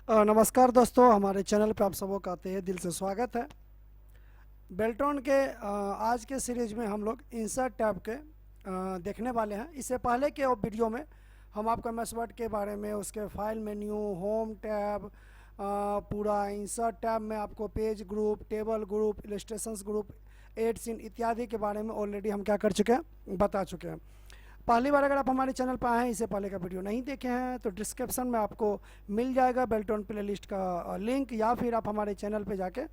नमस्कार दोस्तों, हमारे चैनल पे आप सबों का तहे दिल से स्वागत है। बेल्ट्रॉन के आज के सीरीज में हम लोग इंसर्ट टैब के देखने वाले हैं। इससे पहले के वीडियो में हम आपको एमएस वर्ड के बारे में, उसके फाइल मेन्यू, होम टैब, पूरा इंसर्ट टैब में आपको page group, table group, illustrations group, एड सीन इत्यादि के बारे में ऑलरेडी हम क्या कर चुके हैं, बता चुके हैं। पहली बार अगर आप हमारे चैनल पर आए हैं, इससे पहले का वीडियो नहीं देखे हैं, तो डिस्क्रिप्शन में आपको मिल जाएगा बेल्ट्रॉन प्लेलिस्ट का लिंक, या फिर आप हमारे चैनल पे जाके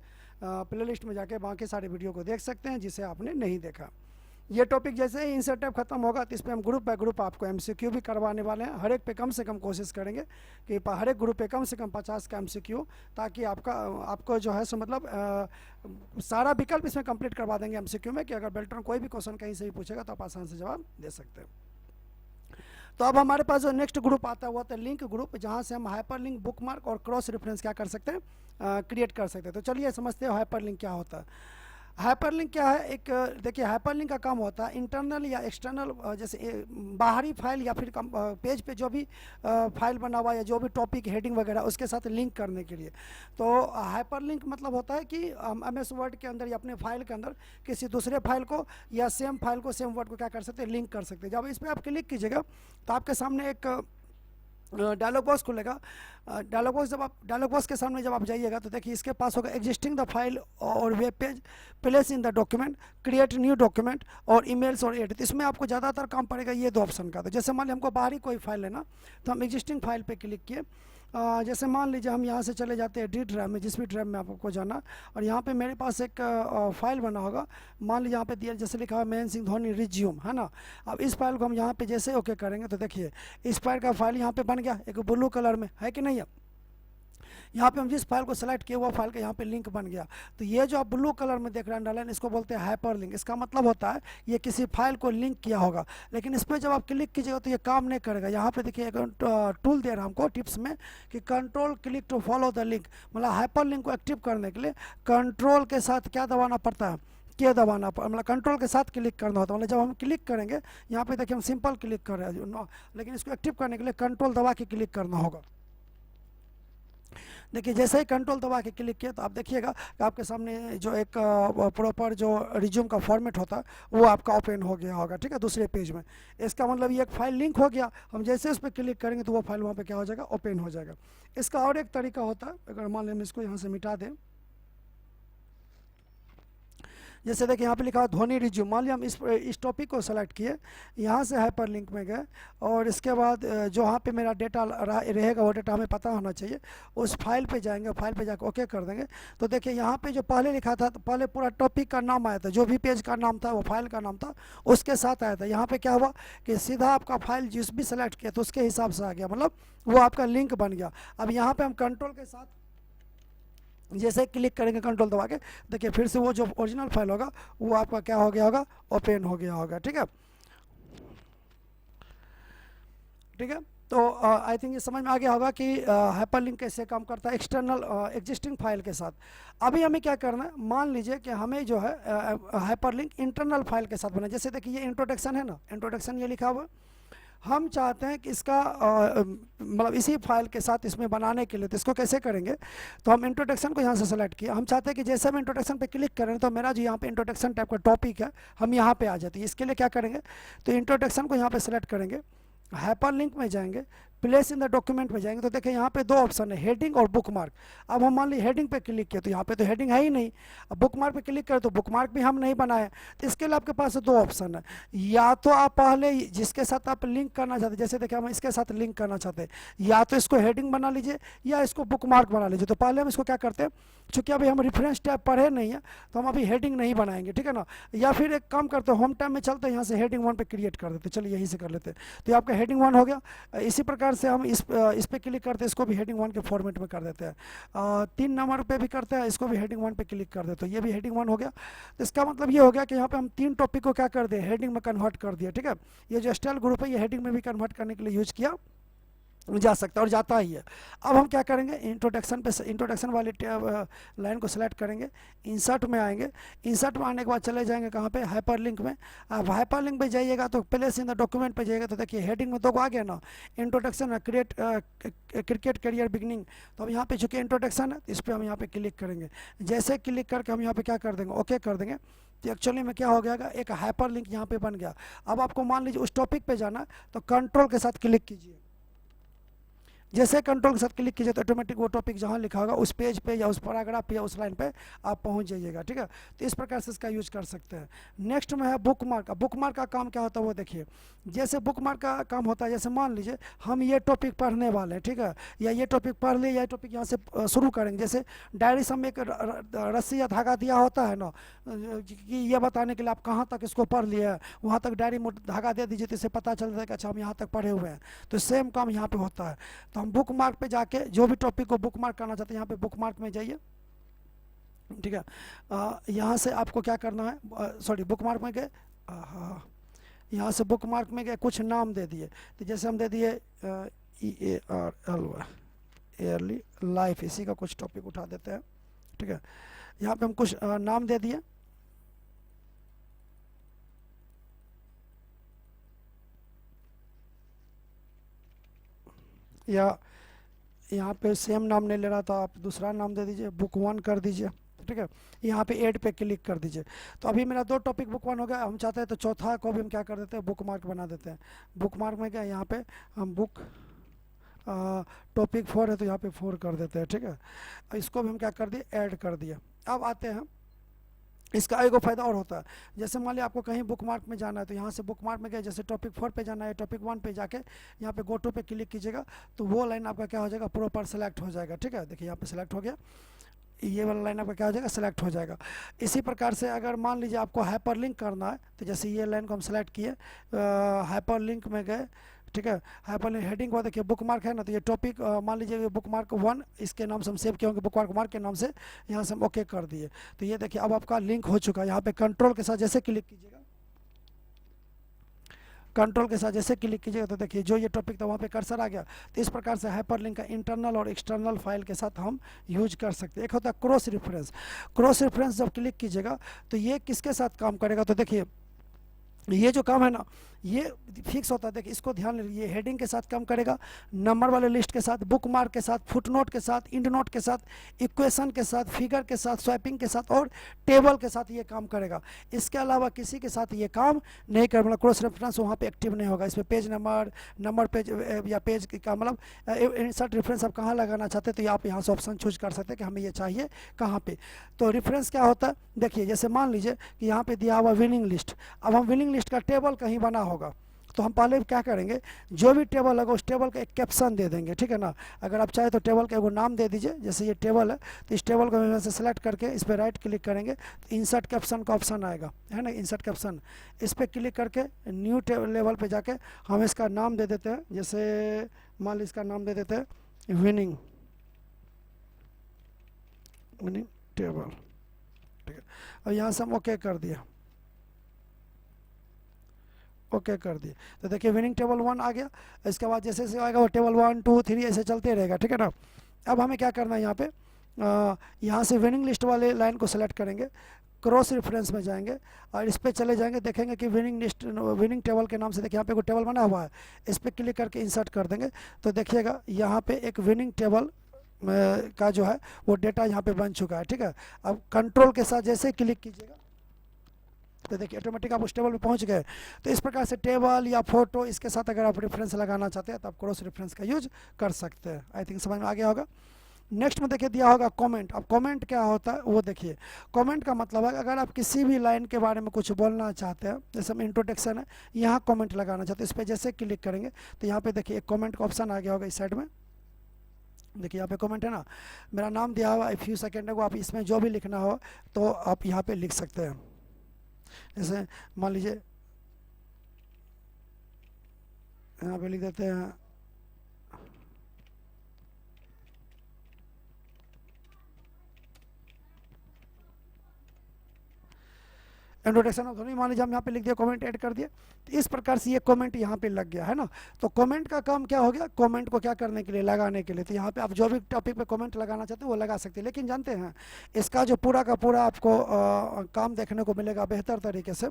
प्लेलिस्ट में जाके बाकी सारे वीडियो को देख सकते हैं जिसे आपने नहीं देखा। ये टॉपिक जैसे ही इंसर्ट टैब खत्म होगा तो इस पर हम ग्रुप बाय ग्रुप आपको एमसीक्यू भी करवाने वाले हैं। हर एक पे कम से कम कोशिश करेंगे कि हर एक ग्रुप पे कम से कम 50 का एमसीक्यू, ताकि आपको जो है सो मतलब सारा विकल्प इसमें कंप्लीट करवा देंगे एमसीक्यू में, कि अगर बेल्ट्रॉन कोई भी क्वेश्चन कहीं से भी पूछेगा तो आप आसान से जवाब दे सकते हैं। तो अब हमारे पास जो नेक्स्ट ग्रुप आता है वो होता है लिंक ग्रुप, जहाँ से हम हाइपर लिंक, बुकमार्क और क्रॉस रेफरेंस क्या कर सकते हैं, क्रिएट कर सकते हैं। तो चलिए समझते हैं हाइपर लिंक क्या होता है। हाइपरलिंक क्या है? एक देखिए, हाइपरलिंक का काम होता है इंटरनल या एक्सटर्नल, जैसे बाहरी फाइल या फिर पेज पे जो भी फाइल बना हुआ या जो भी टॉपिक हेडिंग वगैरह उसके साथ लिंक करने के लिए। तो हाइपरलिंक मतलब होता है कि हम एमएस वर्ड के अंदर या अपने फाइल के अंदर किसी दूसरे फाइल को या सेम फाइल को, सेम वर्ड को क्या कर सकते हैं, लिंक कर सकते हैं। जब इस पर आप क्लिक कीजिएगा तो आपके सामने एक डायलॉग बॉक्स खुलेगा। डायलॉग बॉक्स के सामने जब आप जाइएगा तो देखिए इसके पास होगा एग्जिस्टिंग द फाइल और web page, place in the document, create new document और ईमेल्स और एडिट। इसमें आपको ज़्यादातर काम पड़ेगा ये दो ऑप्शन का। तो जैसे मान लीजिए हमको बाहरी कोई फाइल लेना, तो हम एग्जिस्टिंग फाइल पे क्लिक किए। जैसे मान लीजिए हम यहाँ से चले जाते हैं डी ड्राइव में, जिस भी ड्राइव में आपको जाना, और यहाँ पे मेरे पास एक फाइल बना होगा। मान लीजिए यहाँ पे दिया जैसे लिखा है महेंद्र सिंह धोनी रिज्यूम, है ना। अब इस फाइल को हम यहाँ पे जैसे ओके करेंगे तो देखिए इस फाइल का फाइल यहाँ पे बन गया, एक ब्लू कलर में है कि नहीं है। यहाँ पे हम जिस फाइल को सेलेक्ट किए वो फाइल का यहाँ पे लिंक बन गया। तो ये जो आप ब्लू कलर में देख रहे हैं अंडरलाइन, इसको बोलते हैं हाइपर लिंक। इसका मतलब होता है ये किसी फाइल को लिंक किया होगा, लेकिन इस पर जब आप क्लिक कीजिएगा तो ये काम नहीं करेगा। यहाँ पे देखिए एक टूल दे रहा है हमको टिप्स में कि control click to follow the link, मतलब हाइपर लिंक को एक्टिव करने के लिए कंट्रोल के साथ क्या दबाना पड़ता है, के दबाना, मतलब कंट्रोल के साथ क्लिक करना होता है। मतलब जब हम क्लिक करेंगे, यहाँ पे देखिए हम सिंपल क्लिक कर रहे हैं, लेकिन इसको एक्टिव करने के लिए कंट्रोल दबा के क्लिक करना होगा। देखिए जैसे ही कंट्रोल दबा के क्लिक किया तो आप देखिएगा कि आपके सामने जो एक प्रॉपर जो रिज्यूम का फॉर्मेट होता है वो आपका ओपन हो गया होगा, ठीक है, दूसरे पेज में। इसका मतलब ये एक फाइल लिंक हो गया। हम जैसे उस पर क्लिक करेंगे तो वो फाइल वहाँ पे क्या हो जाएगा, ओपन हो जाएगा। इसका और एक तरीका होता है, अगर मान लें हम इसको यहाँ से मिटा दें, जैसे देखिए यहाँ पे लिखा है धोनी रिज्यूम। मान लिया हम इस टॉपिक को सेलेक्ट किए, यहाँ से हाइपर लिंक में गए, और इसके बाद जो यहाँ पे मेरा डेटा रहेगा वो डेटा हमें पता होना चाहिए। उस फाइल पे जाएंगे, फाइल पे जाकर ओके कर देंगे। तो देखिए यहाँ पे जो पहले लिखा था, तो पहले पूरा टॉपिक का नाम आया था, जो भी पेज का नाम था वो फाइल का नाम था उसके साथ आया था। यहाँ पे क्या हुआ कि सीधा आपका फाइल जिस भी सेलेक्ट किया तो उसके हिसाब से आ गया, मतलब वो आपका लिंक बन गया। अब यहाँ पे हम कंट्रोल के साथ जैसे क्लिक करेंगे कंट्रोल दबा के, देखिए फिर से वो जो ओरिजिनल फाइल होगा वो आपका क्या हो गया होगा, ओपन हो गया होगा, ठीक है। ठीक है, तो आई थिंक ये समझ में आ गया होगा कि हाइपरलिंक कैसे काम करता है एक्सटर्नल एग्जिस्टिंग फाइल के साथ। अभी हमें क्या करना है, मान लीजिए कि हमें जो है हाइपरलिंक इंटरनल फाइल के साथ बना। जैसे देखिए ये इंट्रोडक्शन है ना, इंट्रोडक्शन ये लिखा हुआ, हम चाहते हैं कि इसका मतलब इसी फाइल के साथ इसमें बनाने के लिए, तो इसको कैसे करेंगे, तो हम इंट्रोडक्शन को यहाँ से सेलेक्ट किया। हम चाहते हैं कि जैसे हम इंट्रोडक्शन पे क्लिक करें तो मेरा जो यहाँ पे इंट्रोडक्शन टाइप का टॉपिक है हम यहाँ पे आ जाते हैं। इसके लिए क्या करेंगे, तो इंट्रोडक्शन को यहाँ पे सेलेक्ट करेंगे, हाइपर लिंक में जाएंगे, प्लेस इन द डॉक्यूमेंट में जाएंगे, तो देखिए यहाँ पे दो ऑप्शन है, हेडिंग और बुकमार्क। अब हम मान ली हेडिंग पे क्लिक किया तो यहाँ पे तो हेडिंग है ही नहीं। अब बुकमार्क पे क्लिक करें तो बुकमार्क भी हम नहीं बनाए। तो इसके लिए आपके पास दो ऑप्शन है, या तो आप पहले जिसके साथ आप लिंक करना चाहते हैं, जैसे देखिए हम इसके साथ लिंक करना चाहते हैं, या तो इसको हेडिंग बना लीजिए या इसको बुकमार्क बना लीजिए। तो पहले हम इसको क्या करते हैं, चूँकि अभी हम रेफरेंस टैब पढ़े नहीं है तो हम अभी हेडिंग नहीं बनाएंगे, ठीक है ना। या फिर एक काम करते हैं, होम टैब में चलते हैं, यहाँ से हेडिंग 1 पे क्रिएट कर देते, चलिए यहीं से कर लेते हैं। तो ये आपका हेडिंग 1 हो गया। इसी प्रकार से हम इस पे क्लिक करते हैं, इसको भी हेडिंग 1 के फॉर्मेट में कर देते हैं। 3 नंबर पे भी करते हैं, इसको भी हेडिंग 1 पे क्लिक कर देते हैं, ये भी हेडिंग 1 हो गया। तो इसका मतलब ये हो गया कि यहाँ पे हम 3 टॉपिक को क्या कर दिए, हेडिंग में कन्वर्ट कर दिया, ठीक है। ये जो स्टाइल ग्रुप है ये हेडिंग में भी कन्वर्ट करने के लिए यूज किया जा सकता है और जाता ही है। अब हम क्या करेंगे, इंट्रोडक्शन पे, इंट्रोडक्शन वाली लाइन को सेलेक्ट करेंगे, इंसर्ट में आएंगे। इंसर्ट में आने के बाद चले जाएंगे कहाँ पे, हाइपरलिंक में। अब हाइपरलिंक पे जाइएगा तो प्लेस इन द डॉक्यूमेंट पे जाइएगा तो देखिए हेडिंग में 2 आ गया ना, introduction create cricket career beginning. तो अब यहाँ पे चूँकि इंट्रोडक्शन है इस पर हम यहाँ पे क्लिक करेंगे। जैसे क्लिक करके हम यहाँ पे क्या कर देंगे, ओके कर देंगे, तो एक्चुअली में क्या हो गया, एक हाइपर लिंक यहाँ पे बन गया। अब आपको मान लीजिए उस टॉपिक पे जाना तो कंट्रोल के साथ क्लिक कीजिए। जैसे कंट्रोल के साथ क्लिक कीजिए तो ऑटोमेटिक वो टॉपिक जहाँ लिखा होगा उस पेज पे या उस पैराग्राफ पे या उस लाइन पे आप पहुँच जाइएगा, ठीक है। तो इस प्रकार से इसका यूज कर सकते हैं। नेक्स्ट में है बुक मार्क। बुक मार्क का काम क्या होता है वो देखिए। जैसे बुक मार्क का काम होता है, जैसे मान लीजिए हम ये टॉपिक पढ़ने वाले हैं, ठीक है, या ये टॉपिक पढ़ लिए, या टॉपिक यहाँ से शुरू करेंगे। जैसे डायरी से हम एक रस्सी या धागा दिया होता है ना, कि ये बताने के लिए आप कहाँ तक इसको पढ़ लिए, वहाँ तक डायरी में धागा दे दीजिए तो इससे पता चल जाएगा अच्छा हम यहाँ तक पढ़े हुए हैं। तो सेम काम यहाँ पे होता है। तो हम बुक मार्क पे जाके जो भी टॉपिक को बुक मार्क करना चाहते हैं यहाँ पे बुक मार्क में जाइए, ठीक है। यहाँ से आपको क्या करना है, सॉरी बुक मार्क में गए, यहाँ से बुक मार्क में गए, कुछ नाम दे दिए। तो जैसे हम दे दिए EARLY एयरली लाइफ, इसी का कुछ टॉपिक उठा देते हैं, ठीक है। यहाँ पे हम कुछ नाम दे दिए। या यहाँ पे सेम नाम नहीं ले रहा था, आप दूसरा नाम दे दीजिए, बुक 1 कर दीजिए, ठीक है। यहाँ पे ऐड पे क्लिक कर दीजिए। तो अभी मेरा 2 टॉपिक बुक 1 हो गया। हम चाहते हैं तो चौथा को भी हम क्या कर देते हैं, बुक मार्क बना देते हैं। बुक मार्क में क्या, यहाँ पे हम बुक टॉपिक 4 है तो यहाँ पे 4 कर देते हैं, ठीक है। इसको भी हम क्या कर दिए, ऐड कर दिए। अब आते हैं, इसका एक फ़ायदा और होता है। जैसे मान लिया आपको कहीं बुक मार्क में जाना है तो यहाँ से बुक मार्क में गए, जैसे टॉपिक 4 पे जाना है, टॉपिक 1 पे जाके यहाँ पे गो टू पे क्लिक कीजिएगा तो वो लाइन आपका क्या हो जाएगा, प्रॉपर सेलेक्ट हो जाएगा, ठीक है। देखिए यहाँ पे सेलेक्ट हो गया, ये वाला लाइन आपका क्या हो जाएगा, सेलेक्ट हो जाएगा। इसी प्रकार से अगर मान लीजिए आपको हाइपरलिंक करना है तो जैसे ये लाइन को हम सेलेक्ट किए, हाइपरलिंक में गए, ठीक है। हाइपरलिंक हेडिंग को देखिए बुक मार्क है ना, तो ये टॉपिक मान लीजिए बुक मार्क 1 इसके नाम से हम सेव किए होंगे, बुक मार्क के नाम से, यहाँ से हम ओके कर दिए। तो ये देखिए अब आपका लिंक हो चुका है। यहाँ पे कंट्रोल के साथ जैसे क्लिक कीजिएगा, कंट्रोल के साथ जैसे क्लिक कीजिएगा तो देखिए जो ये टॉपिक था वहाँ पे कर्सर आ गया। तो इस प्रकार से हाइपरलिंक का इंटरनल और एक्सटर्नल फाइल के साथ हम यूज कर सकते हैं। एक होता है क्रॉस रेफरेंस। क्रॉस रेफरेंस जब क्लिक कीजिएगा तो ये किसके साथ काम करेगा, तो देखिए ये जो काम है ना ये फिक्स होता है। देखिए इसको ध्यान लीजिए, हेडिंग के साथ काम करेगा, नंबर वाले लिस्ट के साथ, बुक मार्क के साथ, फुटनोट के साथ, इंड नोट के साथ, इक्वेशन के साथ, फिगर के साथ, स्वैपिंग के साथ और टेबल के साथ ये काम करेगा। इसके अलावा किसी के साथ ये काम नहीं कर, मतलब क्रॉस रेफरेंस वहाँ पे एक्टिव नहीं होगा। इसमें पेज नंबर पेज या पेज का मतलब इंसर्ट रेफरेंस आप कहाँ लगाना चाहते हैं तो आप यहाँ से ऑप्शन चूज कर सकते हैं कि हमें ये चाहिए कहाँ पे। तो रेफरेंस क्या होता है, देखिए जैसे मान लीजिए कि यहाँ पे दिया हुआ विनिंग लिस्ट। अब हम विनिंग लिस्ट का टेबल कहीं बना होगा तो हम पहले क्या करेंगे, जो भी टेबल होगा उस टेबल का एक कैप्शन दे देंगे, ठीक है ना। अगर आप चाहे तो टेबल का एगो नाम दे दीजिए, जैसे ये टेबल है तो इस टेबल को हम से सेलेक्ट करके इस पर राइट क्लिक करेंगे तो इंसर्ट कैप्शन का ऑप्शन आएगा, है ना, इंसर्ट कैप्शन। इस पर क्लिक करके न्यू लेवल पे जाके हम इसका नाम दे देते हैं, जैसे मान लीजिए इसका नाम दे देते हैं विनिंग टेबल, ठीक है। और यहाँ से हम ओके कर दिया, ओके कर दिए। तो देखिए विनिंग टेबल 1 आ गया। इसके बाद जैसे जैसे आएगा वो टेबल 1 2 3 ऐसे चलते रहेगा, ठीक है ना। अब हमें क्या करना है, यहाँ पे यहाँ से विनिंग लिस्ट वाले लाइन को सेलेक्ट करेंगे, क्रॉस रेफरेंस में जाएंगे और इस पर चले जाएंगे, देखेंगे कि विनिंग लिस्ट विनिंग टेबल के नाम से देखिए यहाँ पे कोई टेबल बना हुआ है, इस पर क्लिक करके इंसर्ट कर देंगे तो देखिएगा यहाँ पे एक विनिंग टेबल का जो है वो डेटा यहाँ पे बन चुका है, ठीक है। अब कंट्रोल के साथ जैसे क्लिक कीजिएगा तो देखिए ऑटोमेटिक आप उस टेबल पे पहुंच गए। तो इस प्रकार से टेबल या फोटो इसके साथ अगर आप रेफरेंस लगाना चाहते हैं तो आप क्रॉस रेफरेंस का यूज कर सकते हैं। आई थिंक समझ में आ गया होगा। नेक्स्ट में देखिए दिया होगा कमेंट। अब कमेंट क्या होता है वो देखिए। कमेंट का मतलब है अगर आप किसी भी लाइन के बारे में कुछ बोलना चाहते हैं, जैसे हम इंट्रोडक्शन है यहाँ कमेंट लगाना चाहते हैं, इस पर जैसे क्लिक करेंगे तो यहाँ पे देखिए एक कमेंट का ऑप्शन आ गया होगा इस साइड में। देखिए यहाँ पे कमेंट है ना, मेरा नाम दिया हुआ, फ्यू सेकेंड को आप इसमें जो भी लिखना हो तो आप यहाँ पे लिख सकते हैं। जैसे मान लीजिए यहाँ पे लिख देते हैं इंट्रोडक्शन ऑफ धोनी मान लीजिए हम यहाँ पे लिख दिया, कमेंट ऐड कर दिया, तो इस प्रकार से ये कमेंट यहाँ पे लग गया है ना। तो कमेंट का काम क्या हो गया, कमेंट को क्या करने के लिए, लगाने के लिए। तो यहाँ पे आप जो भी टॉपिक पे कमेंट लगाना चाहते हैं वो लगा सकते हैं। लेकिन जानते हैं इसका जो पूरा का पूरा आपको काम देखने को मिलेगा बेहतर तरीके से।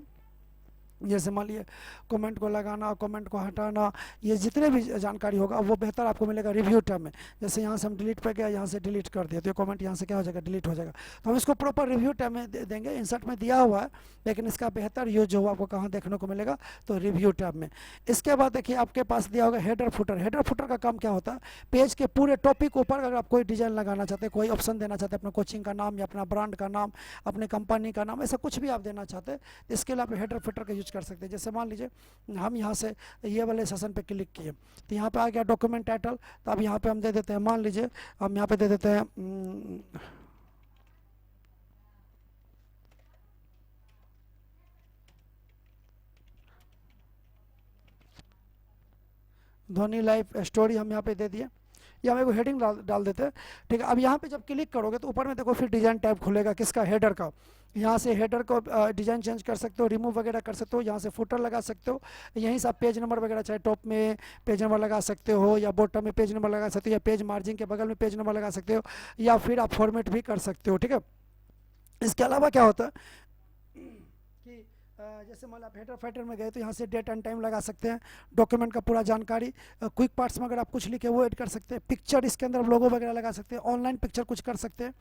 जैसे मान लीजिए कमेंट को लगाना, कमेंट को हटाना, ये जितने भी जानकारी होगा वो बेहतर आपको मिलेगा रिव्यू टैब में। जैसे यहाँ से हम डिलीट पे गया, यहाँ से डिलीट कर दिया तो ये कमेंट यहाँ से क्या हो जाएगा, डिलीट हो जाएगा। तो हम इसको प्रॉपर रिव्यू टैब में देंगे। इंसर्ट में दिया हुआ है, लेकिन इसका बेहतर यूज जो आपको कहाँ देखने को मिलेगा, तो रिव्यू टैब में। इसके बाद देखिए आपके पास दिया होगा हेडर फुटर। हेडर फुटर का काम क्या होता है, पेज के पूरे टॉपिक के ऊपर अगर आप कोई डिजाइन लगाना चाहते हैं, कोई ऑप्शन देना चाहते हैं, अपना कोचिंग का नाम या अपना ब्रांड का नाम, अपने कंपनी का नाम, ऐसा कुछ भी आप देना चाहते हैं, इसके लिए आप हेडर फुटर का यूज कर सकते हैं। जैसे मान लीजिए हम यहाँ से ये वाले सेशन पे क्लिक किए, तो यहाँ पे आ गया डॉक्यूमेंट टाइटल। तो अब यहाँ पे हम दे देते हैं, मान लीजिए हम यहाँ पे दे देते हैं धोनी लाइफ स्टोरी हम यहाँ पे दे दिए, या हम एक हेडिंग डाल देते हैं। ठीक है, अब यहाँ पे जब क्लिक करोगे तो ऊपर में देखो फिर डिजाइन टैब खुलेगा, किसका, हेडर का। यहाँ से हेडर को डिजाइन चेंज कर सकते हो, रिमूव वगैरह कर सकते हो, यहाँ से फुटर लगा सकते हो। यहीं से आप पेज नंबर वगैरह, चाहे टॉप में पेज नंबर लगा सकते हो, या बॉटम में पेज नंबर लगा सकते हो, या पेज मार्जिन के बगल में पेज नंबर लगा सकते हो, या फिर आप फॉर्मेट भी कर सकते हो। ठीक है, इसके अलावा क्या होता है कि जैसे मान लो आप हेडर फाइटर में गए तो यहाँ से डेट एंड टाइम लगा सकते हैं, डॉक्यूमेंट का पूरा जानकारी, क्विक पार्ट्स में अगर आप कुछ लिखे वो ऐड कर सकते हैं, पिक्चर इसके अंदर लोगो वगैरह लगा सकते हैं, ऑनलाइन पिक्चर कुछ कर सकते हैं।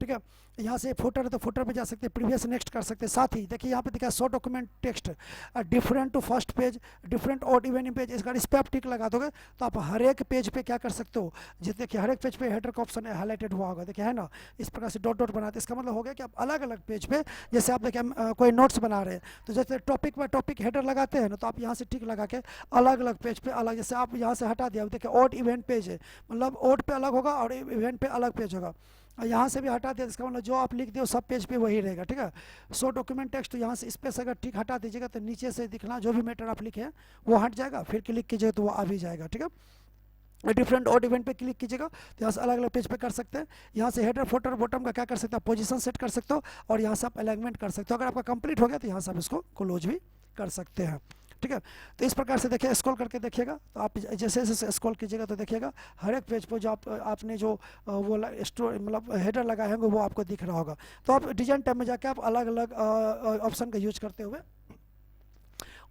ठीक है, यहाँ से फुटर है तो फुटर पे जा सकते हैं, प्रीवियस नेक्स्ट कर सकते हैं। साथ ही देखिए यहाँ पे दिखा short document text different to first page, different odd even page. इस पर आप टिक लगा दोगे तो आप हर एक पेज पे क्या कर सकते हो, जिस देखिए हर एक पेज पे हेडर का ऑप्शन हाईलाइटेड हुआ होगा, देखिए है ना, इस प्रकार से डॉट डॉट बनाते। इसका मतलब हो गया कि आप अलग अलग पेज पे, जैसे आप देखिए कोई नोट्स बना रहे हैं तो जैसे टॉपिक बाय टॉपिक हेडर लगाते हैं ना, तो आप यहाँ से टिक लगा के अलग अलग पेज पे अलग, जैसे आप यहाँ से हटा दिया, देखिए ऑड इवेंट पेज है, मतलब ऑड पे अलग होगा और इवेंट पे अलग पेज होगा। और यहाँ से भी हटा दिया, इसका मतलब जो आप लिख दिए सब पेज पे वही रहेगा। ठीक है, सो डॉक्यूमेंट टेक्स्ट, तो यहाँ से स्पेस अगर टिक हटा दीजिएगा तो नीचे से दिखना जो भी मैटर आप लिखे हैं वो हट जाएगा, फिर क्लिक कीजिएगा तो वो आ भी जाएगा। ठीक है, डिफरेंट ऑड इवेंट पे क्लिक कीजिएगा तो यहाँ से अलग अलग पेज पे कर सकते हैं। यहाँ से हेडर फुटर बॉटम का क्या कर सकते हैं, पोजीशन सेट कर सकते हो, और यहाँ से आप अलाइनमेंट कर सकते हो। अगर आपका कंप्लीट हो गया तो यहाँ से आप इसको क्लोज भी कर सकते हैं। ठीक है, तो इस प्रकार से देखिए स्क्रॉल करके देखिएगा, तो आप जैसे जैसे स्क्रॉल कीजिएगा तो देखिएगा हर एक पेज पर जो आपने जो वो स्टोरी मतलब हेडर लगाए होंगे वो आपको दिख रहा होगा। तो आप डिजाइन टैब में जाके आप अलग अलग ऑप्शन का यूज करते हुए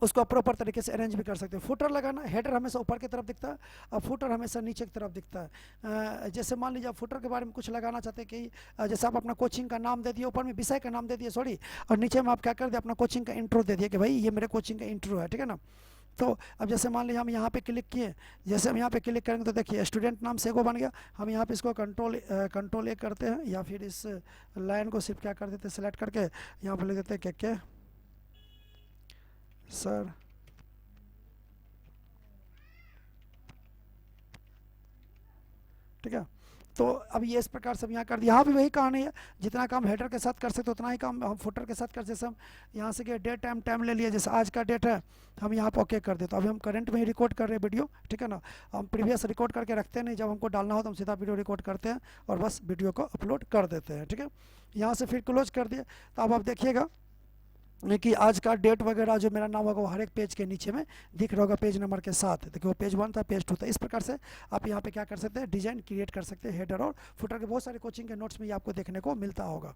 उसको प्रॉपर तरीके से अरेंज भी कर सकते हैं। फुटर लगाना, हेडर हमेशा ऊपर की तरफ दिखता है और फुटर हमेशा नीचे की तरफ दिखता है। जैसे मान लीजिए आप फुटर के बारे में कुछ लगाना चाहते हैं कि जैसे आप अपना कोचिंग का नाम दे दिए, ऊपर में विषय का नाम दे दिए सॉरी, और नीचे में आप क्या कर दिए, अपना कोचिंग का इंट्रो दे दिए कि भाई ये मेरे कोचिंग का इंट्रो है। ठीक है ना, तो अब जैसे मान लीजिए हम यहाँ पे क्लिक किए, जैसे हम यहाँ पे क्लिक करेंगे तो देखिए स्टूडेंट नाम से बन गया। हम यहाँ पे इसको कंट्रोल ए करते हैं, या फिर इस लाइन को सिर्फ क्या कर देते हैं, सेलेक्ट करके यहाँ पर लिख देते हैं क्या सर। ठीक है, तो अब ये इस प्रकार से यहाँ कर दिया। यहाँ भी वही कहानी है, जितना काम हेडर के साथ कर सकते उतना ही काम हम फुटर के साथ कर। जैसे हम यहाँ से क्या डेट टाइम ले लिया, जैसे आज का डेट है हम यहाँ पर ओके कर देते। अभी हम करंट में ही रिकॉर्ड कर रहे हैं वीडियो। ठीक है ना, हम प्रीवियस रिकॉर्ड करके रखते नहीं, जब हमको डालना हो तो हम सीधा वीडियो रिकॉर्ड करते हैं और बस वीडियो को अपलोड कर देते हैं। ठीक है, यहाँ से फिर क्लोज कर दिए। तो अब आप देखिएगा कि आज का डेट वगैरह जो मेरा नाम होगा वो हर एक पेज के नीचे में दिख रहा होगा पेज नंबर के साथ। देखिए वो पेज 1 था, पेज 2 था। इस प्रकार से आप यहाँ पे क्या कर सकते हैं, डिजाइन क्रिएट कर सकते हैं हेडर और फुटर के। बहुत सारे कोचिंग के नोट्स में ये आपको देखने को मिलता होगा।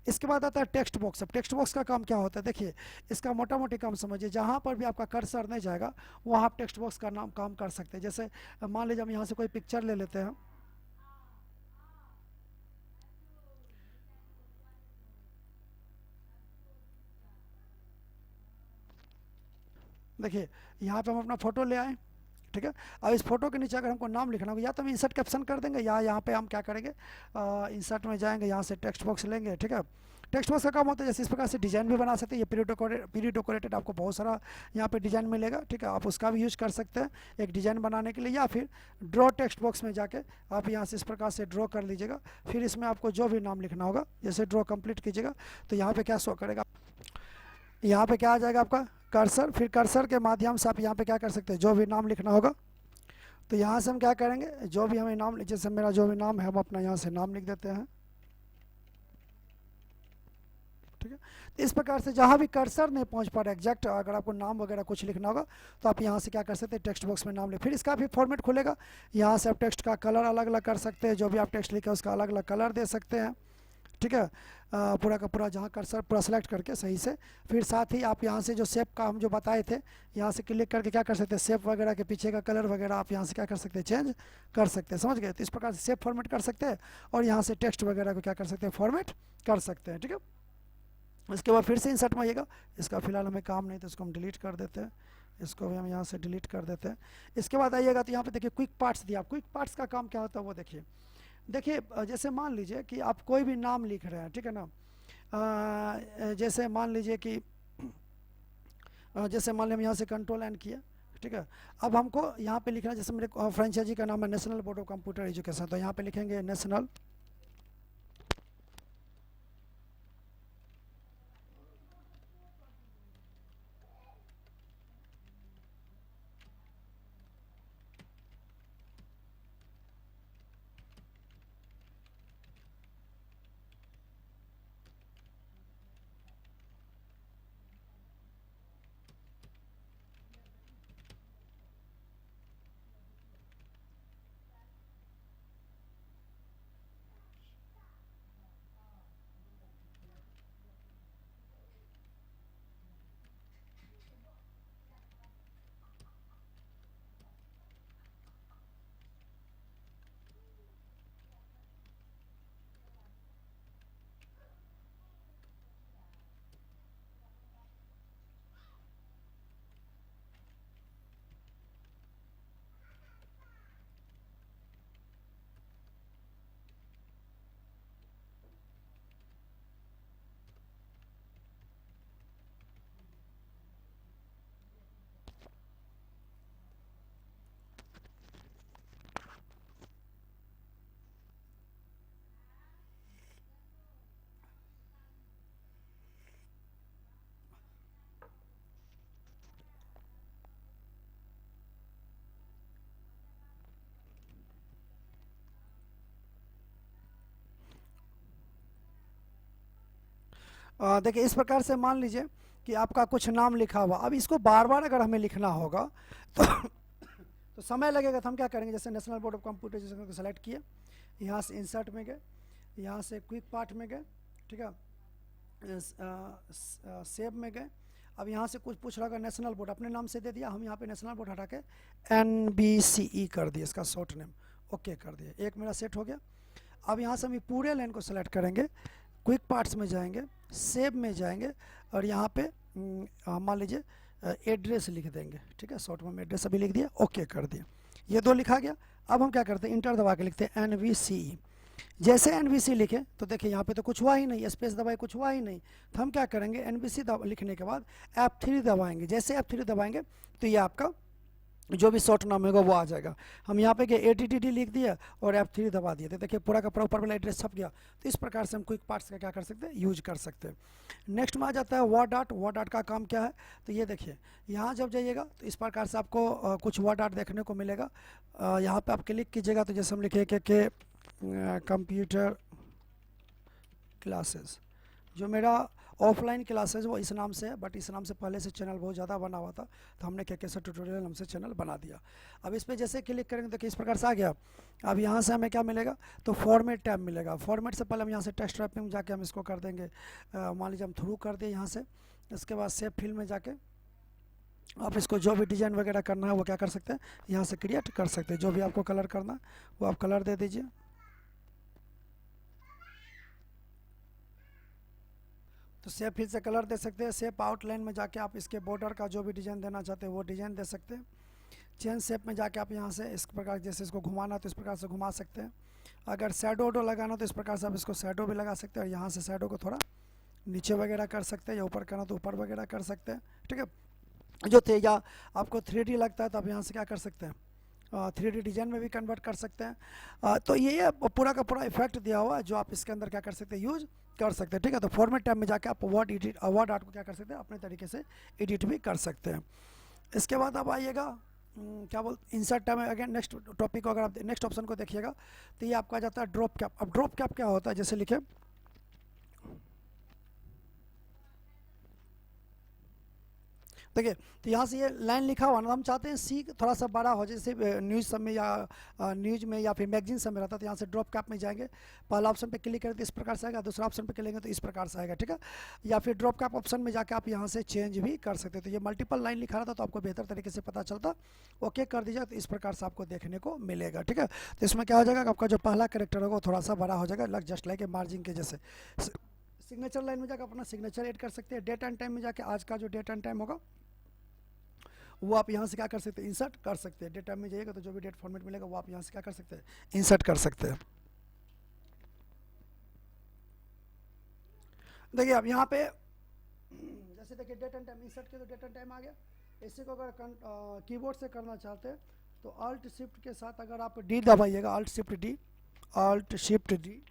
इसके बाद आता है टेक्स्ट बॉक्स। अब टेक्स्ट बॉक्स का काम क्या होता है, देखिए इसका मोटा मोटी काम समझिए। जहाँ पर भी आपका कर्सर नहीं जाएगा वहाँ आप टेक्स्ट बॉक्स का नाम काम कर सकते हैं। जैसे मान लीजिए हम यहाँ से कोई पिक्चर ले लेते हैं, देखिए यहाँ पे हम अपना फ़ोटो ले आए। ठीक है, अब इस फोटो के नीचे अगर हमको नाम लिखना होगा, या तो हम इंसर्ट कैप्शन कर देंगे, या यहाँ पे हम क्या करेंगे, इंसर्ट में जाएंगे, यहाँ से टेक्स्ट बॉक्स लेंगे। ठीक है, टेक्स्ट बॉक्स का काम होता है जैसे इस प्रकार से डिजाइन भी बना सकते हैं। ये प्री डेकोरेटेड आपको बहुत सारा यहाँ पे डिजाइन मिलेगा। ठीक है, आप उसका भी यूज कर सकते हैं एक डिजाइन बनाने के लिए, या फिर ड्रॉ टेक्स्ट बॉक्स में जाके आप यहाँ से इस प्रकार से ड्रॉ कर लीजिएगा। फिर इसमें आपको जो भी नाम लिखना होगा, जैसे ड्रॉ कंप्लीट कीजिएगा तो यहाँ पे क्या शो करेगा, यहाँ पे क्या आ जाएगा आपका कर्सर। फिर कर्सर के माध्यम से आप यहाँ पे क्या कर सकते हैं, जो भी नाम लिखना होगा तो यहाँ से हम क्या करेंगे, जो भी हमें नाम, जैसे मेरा जो भी नाम है हम अपना यहाँ से नाम लिख देते हैं। ठीक है, तो इस प्रकार से जहाँ भी कर्सर नहीं पहुँच पा रहा एग्जैक्ट, अगर आपको नाम वगैरह कुछ लिखना होगा तो आप यहाँ से क्या कर सकते हैं, टेक्स्ट बॉक्स में नाम लिख, फिर इसका भी फॉर्मेट खुलेगा। यहाँ से आप टेक्स्ट का कलर अलग अलग कर सकते हैं, जो भी आप टेक्स्ट लिखे उसका अलग अलग कलर दे सकते हैं, ठीक है। पूरा का पूरा जहाँ कर्सर पूरा सेलेक्ट करके सही से, फिर साथ ही आप यहाँ से जो शेप का हम जो बताए थे, यहाँ से क्लिक करके क्या कर सकते हैं, शेप वगैरह के पीछे का कलर वगैरह आप यहाँ से क्या कर सकते हैं, चेंज कर सकते हैं, समझ गए। तो इस प्रकार से शेप फॉर्मेट कर सकते हैं और यहाँ से टेक्स्ट वगैरह को क्या कर सकते हैं, फॉर्मेट कर सकते हैं, ठीक है। इसके बाद फिर से इंसर्ट में आइएगा, इसका फिलहाल हमें काम नहीं तो इसको हम डिलीट कर देते हैं, इसको भी हम यहाँ से डिलीट कर देते हैं। इसके बाद आइएगा तो यहाँ पे देखिए क्विक पार्ट्स दिया। क्विक पार्ट्स का काम क्या होता है वो देखिए। देखिए जैसे मान लीजिए कि आप कोई भी नाम लिख रहे हैं, ठीक है ना। जैसे मान लीजिए कि जैसे मान लिया हम यहाँ से कंट्रोल एन किया, ठीक है। अब हमको यहाँ पे लिखना है, जैसे मेरे फ्रेंचाइजी का नाम है national board of computer education, तो यहाँ पे लिखेंगे नेशनल देखिए इस प्रकार से मान लीजिए कि आपका कुछ नाम लिखा हुआ, अब इसको बार बार अगर हमें लिखना होगा तो तो समय लगेगा। तो हम क्या करेंगे, जैसे national board of computer education को सेलेक्ट किए, यहाँ से इंसर्ट में गए, यहाँ से क्विक पार्ट में गए, ठीक है, सेव में गए। अब यहाँ से कुछ पूछ रहा होगा नेशनल बोर्ड, अपने नाम से दे दिया, हम यहाँ पे नेशनल बोर्ड हटा के NBCE कर दिए, इसका शॉर्ट नेम, ओके कर दिए, एक मेरा सेट हो गया। अब यहाँ से हम पूरे लाइन को सेलेक्ट करेंगे, क्विक पार्ट्स में जाएंगे, सेव में जाएंगे और यहाँ पे मान लीजिए एड्रेस लिख देंगे, ठीक है, शॉर्ट में एड्रेस अभी लिख दिया, ओके कर दिया, ये दो लिखा गया। अब हम क्या करते हैं, इंटर दबा के लिखते हैं NVCE। जैसे NVC लिखे तो देखिए यहाँ पे तो कुछ हुआ ही नहीं, स्पेस दबाए कुछ हुआ ही नहीं, तो हम क्या करेंगे, NVC लिखने के बाद F3 दबाएंगे। जैसे F3 दबाएंगे तो ये आपका जो भी शॉर्ट नाम होगा वो आ जाएगा। हम यहाँ पे गए ATTD लिख दिया और F3 दबा दिए, तो देखिए पूरा का पूरा ऊपर वाला एड्रेस छप गया। तो इस प्रकार से हम क्विक पार्ट्स का क्या कर सकते हैं, यूज कर सकते हैं। नेक्स्ट में आ जाता है वर्ड आर्ट। वर्ड आर्ट का काम क्या है, तो ये देखिए यहाँ जब जाइएगा तो इस प्रकार से आपको कुछ वर्ड आर्ट देखने को मिलेगा। यहाँ पे आप क्लिक कीजिएगा तो जैसे हम लिखे के कंप्यूटर क्लासेस, जो मेरा ऑफलाइन क्लासेज वो इस नाम से है, बट इस नाम से पहले से चैनल बहुत ज़्यादा बना हुआ था, तो हमने के ट्यूटोरियल नाम से चैनल बना दिया। अब इस पर जैसे क्लिक करेंगे तो किस प्रकार से आ गया। अब यहाँ से हमें क्या मिलेगा, तो फॉर्मेट टैब मिलेगा। फॉर्मेट से पहले हम यहाँ से टेक्स्ट रैपिंग में जाके हम इसको कर देंगे, मान लीजिए हम थ्रू कर दें यहाँ से। इसके बाद सेव फिल में जाके आप इसको जो भी डिज़ाइन वगैरह करना है वो क्या कर सकते हैं, यहाँ से क्रिएट कर सकते हैं। जो भी आपको कलर करना है वो आप कलर दे दीजिए। तो सेप फिर से कलर दे सकते हैं। सेप आउटलाइन में जाके आप इसके बॉर्डर का जो भी डिज़ाइन देना चाहते हैं वो डिज़ाइन दे सकते हैं। चेंज शेप में जाके आप यहाँ से इस प्रकार, जैसे इसको घुमाना तो इस प्रकार से घुमा सकते हैं। अगर शैडो वोडो लगाना तो इस प्रकार से आप इसको शैडो भी लगा सकते हैं, और यहाँ से शैडो को थोड़ा नीचे वगैरह कर सकते हैं, या ऊपर करना तो ऊपर वगैरह कर सकते हैं, ठीक है। जो थे या आपको 3D लगता है तो आप यहाँ से क्या कर सकते हैं, 3D डिज़ाइन में भी कन्वर्ट कर सकते हैं। तो ये पूरा का पूरा इफेक्ट दिया हुआ है जो आप इसके अंदर क्या कर सकते हैं, यूज कर सकते हैं, ठीक है। तो फॉर्मेट टैब में जाके आप वर्ड आर्ट को क्या कर सकते हैं, अपने तरीके से एडिट भी कर सकते हैं। इसके बाद आप आइएगा क्या बोल इंसर्ट टैब में। अगेन नेक्स्ट टॉपिक को अगर आप नेक्स्ट ऑप्शन को देखिएगा तो ये आपका जाता है ड्रॉप कैप। अब ड्रॉप कैप क्या होता है, जैसे लिखे देखिए, तो यहाँ से ये लाइन लिखा हुआ ना, हम चाहते हैं सी थोड़ा सा बड़ा हो, जैसे न्यूज़ सब में या न्यूज़ में या फिर मैगजीन सब में रहता है। तो यहाँ से ड्रॉप कैप में जाएंगे, पहला ऑप्शन पे क्लिक करें तो इस प्रकार से आएगा, दूसरा ऑप्शन पे क्लिक करेंगे तो इस प्रकार से आएगा, ठीक है। या फिर ड्रॉप कैप ऑप्शन में जाकर आप यहाँ से चेंज भी कर सकते हैं। तो ये मल्टीपल लाइन लिखा रहा था तो आपको बेहतर तरीके से पता चलता। ओके कर दीजिए तो इस प्रकार से आपको देखने को मिलेगा, ठीक है। तो इसमें क्या हो जाएगा कि आपका जो पहला कैरेक्टर होगा वो थोड़ा सा बड़ा हो जाएगा, जस्ट लाइक ए मार्जिन के जैसे। सिग्नेचर लाइन में जाकर अपना सिग्नेचर ऐड कर सकते हैं। डेट एंड टाइम में जाके आज का जो डेट एंड टाइम होगा वो आप यहाँ से क्या कर सकते हैं, इंसर्ट कर सकते हैं। डेट टाइम में जाइएगा तो जो भी डेट फॉर्मेट मिलेगा वो आप यहाँ से क्या कर सकते हैं, इंसर्ट कर सकते हैं। देखिए अब यहाँ पे जैसे देखिए डेट एंड टाइम इंसर्ट किया तो डेट एंड टाइम आ गया। इसी को अगर कीबोर्ड से करना चाहते हैं तो अल्ट शिफ्ट के साथ अगर आप डी दबाइएगा, alt shift D, alt shift D,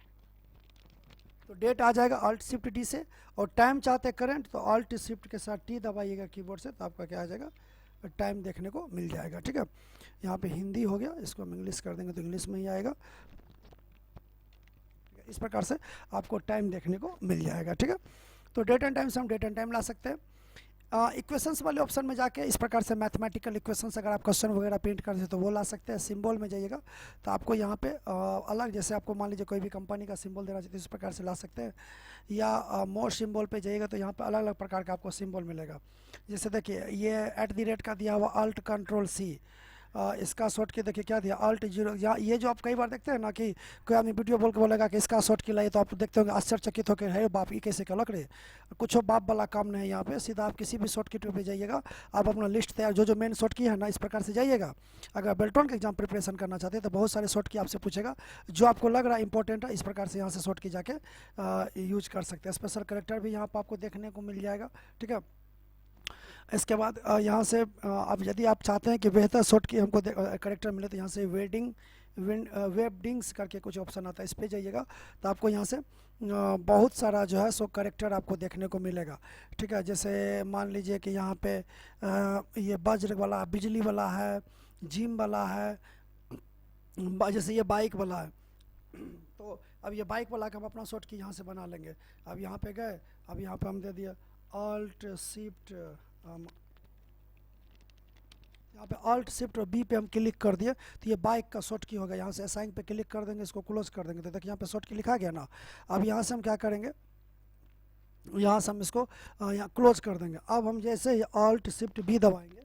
तो डेट आ जाएगा अल्ट शिफ्ट डी से। और टाइम चाहते हैं करंट तो अल्ट शिफ्ट के साथ टी दबाइएगा कीबोर्ड से, तो आपका क्या आ जाएगा, टाइम देखने को मिल जाएगा, ठीक है। यहाँ पे हिंदी हो गया, इसको हम इंग्लिश कर देंगे तो इंग्लिश में ही आएगा। इस प्रकार से आपको टाइम देखने को मिल जाएगा, ठीक है। तो डेट एंड टाइम से हम डेट एंड टाइम ला सकते हैं। इक्वेशंस वाले ऑप्शन में जाके इस प्रकार से मैथमेटिकल इक्वेशंस अगर आप क्वेश्चन वगैरह प्रिंट करते हैं तो वो ला सकते हैं। सिंबल में जाइएगा तो आपको यहाँ पे अलग, जैसे आपको मान लीजिए कोई भी कंपनी का सिंबल देना चाहिए तो इस प्रकार से ला सकते हैं। या मोर सिंबल पे जाइएगा तो यहाँ पे अलग अलग प्रकार का आपको सिंबल मिलेगा। जैसे देखिए ये @ का दिया हुआ अल्ट कंट्रोल सी, इसका शॉर्ट की देखिए क्या दिया, अल्ट 0। या ये जो आप कई बार देखते हैं ना कि कोई आदमी वीडियो बोल के बोलेगा कि इसका शॉर्ट की लाइए, तो आप देखते होंगे आश्चर्यचकित होकर, है बाप ये कैसे क्या लग रहे, कुछ बाप वाला काम नहीं है यहाँ पे। सीधा आप किसी भी शॉर्ट की पे जाइएगा, आप अपना लिस्ट तैयार जो जो मेन शॉर्ट की है ना, इस प्रकार से जाइएगा। अगर बेल्ट्रॉन के एग्जाम प्रिपरेशन करना चाहते हैं तो बहुत सारे शॉर्ट की आपसे पूछेगा, जो आपको लग रहा है इंपॉर्टेंट है, इस प्रकार से यहाँ से शॉर्ट की जाके यूज कर सकते हैं। स्पेशल करेक्टर भी यहाँ पर आपको देखने को मिल जाएगा, ठीक है। इसके बाद यहाँ से अब यदि आप चाहते हैं कि बेहतर शॉर्ट की हमको करेक्टर मिले तो यहाँ से वेबडिंग्स करके कुछ ऑप्शन आता है, इस पर जाइएगा तो आपको यहाँ से बहुत सारा जो है सो करेक्टर आपको देखने को मिलेगा, ठीक है। जैसे मान लीजिए कि यहाँ पे ये वज्र वाला, बिजली वाला है, जिम वाला है, जैसे ये बाइक वाला है। तो अब ये बाइक वाला का हम अपना शॉर्ट की यहाँ से बना लेंगे। अब यहाँ पे गए, अब यहाँ पे हम दे दिया अल्ट शिफ्ट, यहाँ पे अल्ट शिफ्ट और बी पे हम क्लिक कर दिए तो ये बाइक का शॉर्ट की होगा। यहाँ से असाइन पे क्लिक कर देंगे, इसको क्लोज कर देंगे तो देखिए यहाँ पे शॉर्ट की लिखा गया ना। अब यहाँ से हम क्या करेंगे, यहाँ से हम इसको यहाँ क्लोज कर देंगे। अब हम जैसे ही अल्ट शिफ्ट बी दबाएंगे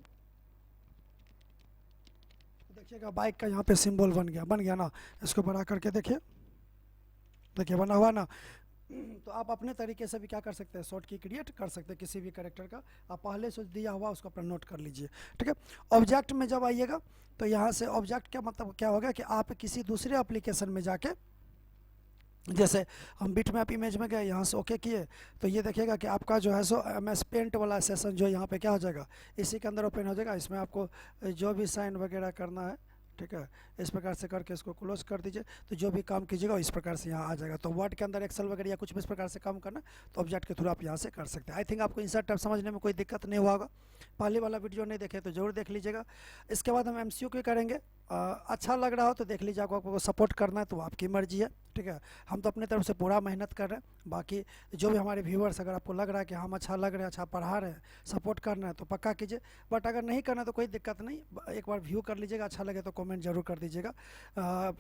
तो देखिएगा बाइक का यहाँ पे सिंबल बन गया ना। इसको बड़ा करके देखिए, देखिए बना हुआ ना। तो आप अपने तरीके से भी क्या कर सकते हैं, शॉर्ट की क्रिएट कर सकते हैं किसी भी कैरेक्टर का। आप पहले से दिया हुआ उसको अपना नोट कर लीजिए, ठीक है। ऑब्जेक्ट में जब आइएगा तो यहाँ से ऑब्जेक्ट का मतलब क्या होगा कि आप किसी दूसरे एप्लीकेशन में जाके, जैसे हम बिटमैप इमेज में गए, यहाँ से ओके किए तो ये देखिएगा कि आपका जो है सो MS पेंट वाला सेशन जो यहाँ पे क्या हो जाएगा, इसी के अंदर ओपन हो जाएगा। इसमें आपको जो भी साइन वगैरह करना है, ठीक है, इस प्रकार से करके इसको क्लोज कर दीजिए। तो जो भी काम कीजिएगा इस प्रकार से यहाँ आ जाएगा। तो वर्ड के अंदर एक्सेल वगैरह या कुछ भी इस प्रकार से काम करना तो ऑब्जेक्ट के थ्रू आप यहाँ से कर सकते हैं। आई थिंक आपको इंसर्ट टैब समझने में कोई दिक्कत नहीं हुआ होगा। पहले वाला वीडियो नहीं देखे तो जरूर देख लीजिएगा। इसके बाद हम MCQ करेंगे। अच्छा लग रहा हो तो देख लीजिए, आपको सपोर्ट करना है तो आपकी मर्जी है, ठीक है। हम तो अपने तरफ से पूरा मेहनत कर रहे हैं। बाकी जो भी हमारे व्यूअर्स, अगर आपको लग रहा है कि हम अच्छा लग रहे हैं, अच्छा पढ़ा रहे हैं, सपोर्ट करना है तो पक्का कीजिए। बट अगर नहीं करना तो कोई दिक्कत नहीं, एक बार व्यू कर लीजिएगा, अच्छा लगे तो कमेंट जरूर कर दीजिएगा।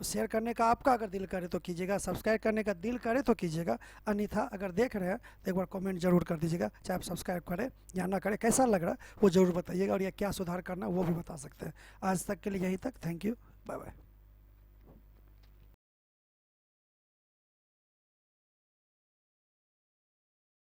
शेयर करने का आपका अगर दिल करे तो कीजिएगा, सब्सक्राइब करने का दिल करे तो कीजिएगा। अन्यथा अगर देख रहे हैं तो एक बार कमेंट जरूर कर दीजिएगा, चाहे आप सब्सक्राइब करें या ना करें, कैसा लग रहा है वो ज़रूर बताइएगा। और ये क्या सुधार करना है वो भी बता सकते हैं। आज तक के लिए यहीं तक, थैंक यू, बाय बाय।